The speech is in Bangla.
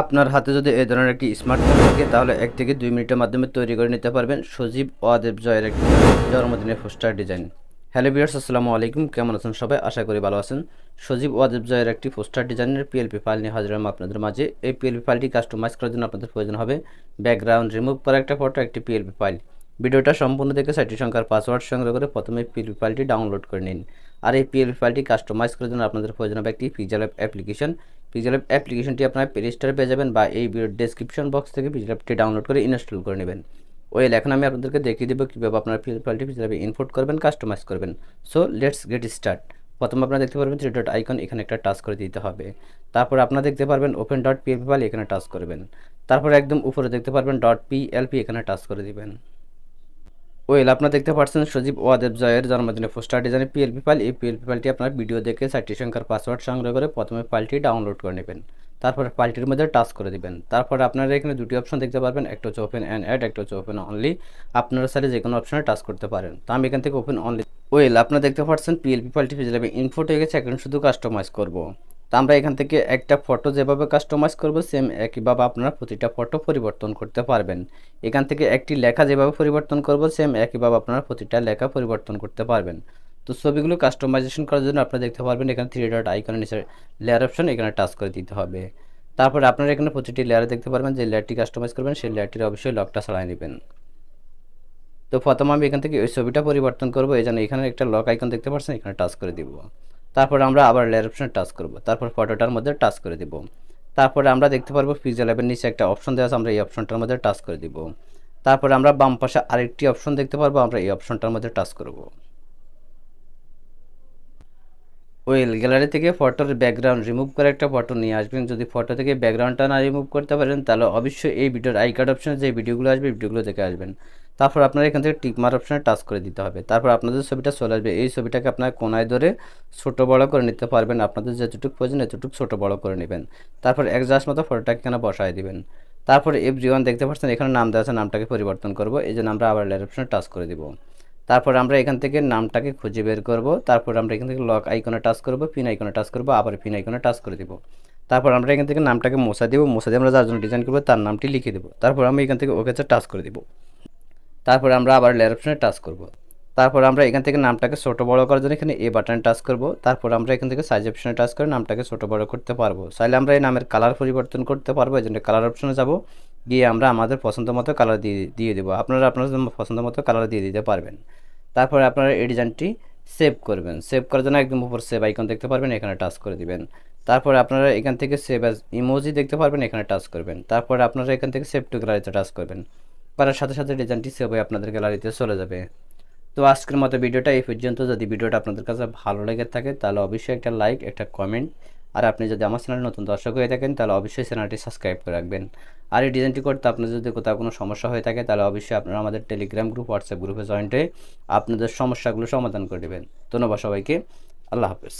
আপনার হাতে যদি এই ধরনের একটি স্মার্টফোন থাকে তাহলে 1 থেকে 2 মিনিটের মাধ্যমে তৈরি করে নিতে পারবেন সজীব ওয়াদেব জয়ের একটি জন্মদিনের পোস্টার ডিজাইন। হ্যালো ভিউয়ার্স, আসসালামু আলাইকুম। কেমন আছেন সবাই? আশা করি ভালো আছেন। সজীব ওয়াদেব জয়ের একটি পোস্টার ডিজাইনের পিএলপি ফাইল নিয়ে হাজির হলাম আপনাদের মাঝে। এই পিএলপি ফাইলটি কাস্টমাইজ করার জন্য আপনাদের প্রয়োজন হবে ব্যাকগ্রাউন্ড রিমুভ করা একটা ফটো, একটি পিএলপি ফাইল। ভিডিওটা সম্পূর্ণ দেখে সাইটটি সংখ্যার পাসওয়ার্ড সংগ্রহ করে প্রথমে পিএলপি ফাইলটি ডাউনলোড করে নিন। আর এই পিএলপি ফাইলটি কাস্টমাইজ করার জন্য আপনাদের প্রয়োজন হবে একটি পিক্সেল অ্যাপ্লিকেশন। পিক্সেল অ্যাপ্লিকেশনটি আপনার প্লে স্টোরে পেয়ে যাবেন বা এই ভিডিওর ডেসক্রিপশন বক্স থেকে পিক্সেল অ্যাপটি ডাউনলোড করে ইনস্টল করে নেবেন। এখন আমি আপনাদেরকে দেখিয়ে দেবো কীভাবে আপনার পিক্সেল ফাইলটি পিক্সেল অ্যাপে ইম্পোর্ট করবেন, কাস্টমাইজ করবেন। So let's get start. প্রথমে আপনারা দেখতে পারবেন থ্রি ডট আইকন, এখানে একটা টাচ করে দিতে হবে। তারপর আপনারা দেখতে পারবেন ওপেন ডট পিএলপি ফাইল, এখানে টাচ করবেন। তারপর একদম উপরে দেখতে পারবেন ডট পিএলপি, এখানে টাচ করে দিবেন। আপনারা দেখতে পাচ্ছেন সজীব ওয়াদেব জয়ের জন্মদিনের পোস্টার ডিজাইনের পিএলপি ফাইল। এই পিএলপি ফাইলটি আপনার ভিডিও দেখে সাইটটি সংখ্যার পাসওয়ার্ড সংগ্রহ করে প্রথমে ফাইলটি ডাউনলোড করে নেবেন। তারপর ফাইলটির মধ্যে টাচ করে দিবেন। তারপর আপনারা এখানে দুটি অপশন দেখতে পারবেন, একটা হচ্ছে ওপেন অ্যান্ড অ্যাড, একটা হচ্ছে ওপেন অনলি। আপনারা চাইলে যে কোনো অপশনে টাচ করতে পারেন। তো আমি এখান থেকে ওপেন অনলি। আপনারা দেখতে পাচ্ছেন পিএলপি ফাইলটি হিসেবে ইনপুট হয়ে গেছে। এখন শুধু কাস্টমাইজ করব। তো আমরা এখান থেকে একটা ফটো যেভাবে কাস্টমাইজ করব সেম একইভাবে আপনারা প্রতিটা ফটো পরিবর্তন করতে পারবেন। এখান থেকে একটি লেখা যেভাবে পরিবর্তন করব সেম একইভাবে আপনারা প্রতিটা লেখা পরিবর্তন করতে পারবেন। তো ছবিগুলো কাস্টমাইজেশন করার জন্য আপনারা দেখতে পারবেন এখানে থ্রি ডট আইকনের নিচে লেয়ার অপশন, এখানে টাচ করে দিতে হবে। তারপর আপনারা এখানে প্রতিটি লেয়ারে দেখতে পারবেন যে লেয়ারটি কাস্টমাইজ করবেন সেই লেয়ারটির অবশ্যই লকটা ছাড়াই নেবেন। তো প্রথমে আমি এখান থেকে ওই ছবিটা পরিবর্তন করব, এই জন্য এখানে একটা লক আইকন দেখতে পাচ্ছেন, এখানে টাচ করে দিব। তারপর আমরা আবার লেয়ার অপশনে টাচ করব, তারপর ফটোটার মধ্যে টাচ করে দিব। তারপরে আমরা দেখতে পারবো পিক্সেল অ্যাপের নিচে একটা অপশন দেওয়া আছে, আমরা এই অপশনটার মধ্যে টাচ করে দিব। তারপরে আমরা বাম পাশে আরেকটি অপশন দেখতে পারবো, আমরা এই অপশনটার মধ্যে টাচ করব। গ্যালারি থেকে ফটোর ব্যাকগ্রাউন্ড রিমুভ করে একটা ফটো নিয়ে আসবেন। যদি ফটো থেকে ব্যাকগ্রাউন্ডটা না রিমুভ করতে পারেন তাহলে অবশ্যই এই ভিডিওর আই কার্ড অপশনে যে ভিডিওগুলো আসবে ভিডিওগুলো দেখে আসবেন। তারপর আপনারা এখান থেকে টিকমার অপশনে টাচ করে দিতে হবে। তারপর আপনাদের ছবিটা চলে আসবে। এই ছবিটাকে আপনারা কোনায় ধরে ছোট বড় করে নিতে পারবেন, আপনাদের যেটুকু প্রয়োজন এতটুকু ছোট বড় করে নেবেন। তারপর অ্যাডজাস্ট মতো ফটোটাকে এখানে বসায় দিবেন। তারপর এভরিওয়ান দেখতে পাচ্ছেন এখানে নাম দেওয়া আছে, নামটাকে পরিবর্তন করব, এই জন্য আমরা আবার লেয়ার অপশনে টাচ করে দিব। তারপর আমরা এখান থেকে নামটাকে খুঁজে বের করব। তারপর আমরা এখান থেকে লক আইকনে টাচ করব, পিন আইকনে টাচ করব, আবার পিন আইকনে টাচ করে দিব। তারপর আমরা এখান থেকে নামটাকে মোছা দিব, মোছা দিয়ে আমরা যার জন্য ডিজাইন করবো তার নামটি লিখে দেবো। তারপর আমি এখান থেকে ওকেতে টাচ করে দিব। তারপর আমরা আবার লেয়ার অপশনে টাচ করব। তারপর আমরা এখান থেকে নামটাকে ছোট বড় করার জন্য এখানে এ বাটনে টাচ করব। তারপর আমরা এখান থেকে সাইজ অপশনে টাচ করে নামটাকে ছোট বড় করতে পারবো। চাইলে আমরা এই নামের কালার পরিবর্তন করতে পারবো, এই জন্য কালার অপশনে যাব, গিয়ে আমরা আমাদের পছন্দ মতো কালার দিয়ে দেবো। আপনারা আপনাদের পছন্দ মতো কালার দিয়ে দিতে পারবেন। তারপরে আপনারা এই ডিজাইনটি সেভ করবেন। সেভ করার জন্য একদম উপর সেভ আইকন দেখতে পারবেন, এখানে টাচ করে দিবেন। তারপরে আপনারা এখান থেকে সেভ অ্যাজ ইমোজি দেখতে পারবেন, এখানে টাচ করবেন। তারপরে আপনারা এখান থেকে সেভ টু গ্যালারিতে টাচ করবেন। করার সাথে সাথে ডিজাইনটি সেভ হয়ে আপনাদের গ্যালারিতে চলে যাবে। তো আজকের মতো ভিডিওটা এই পর্যন্ত। যদি ভিডিওটা আপনাদের কাছে ভালো লেগে থাকে তাহলে অবশ্যই একটা লাইক, একটা কমেন্ট, আর আপনি যদি আমার চ্যানেলে নতুন দর্শক হয়ে থাকেন তাহলে অবশ্যই চ্যানেলটি সাবস্ক্রাইব করে রাখবেন। আর এই ডিজাইনটি করতে আপনার যদি কোথাও কোনো সমস্যা হয়ে থাকে তাহলে অবশ্যই আপনারা আমাদের টেলিগ্রাম গ্রুপ, হোয়াটসঅ্যাপ গ্রুপে জয়েন্ট হয়ে আপনাদের সমস্যাগুলো সমাধান করে দেবেন। ধন্যবাদ সবাইকে। আল্লাহ হাফেজ।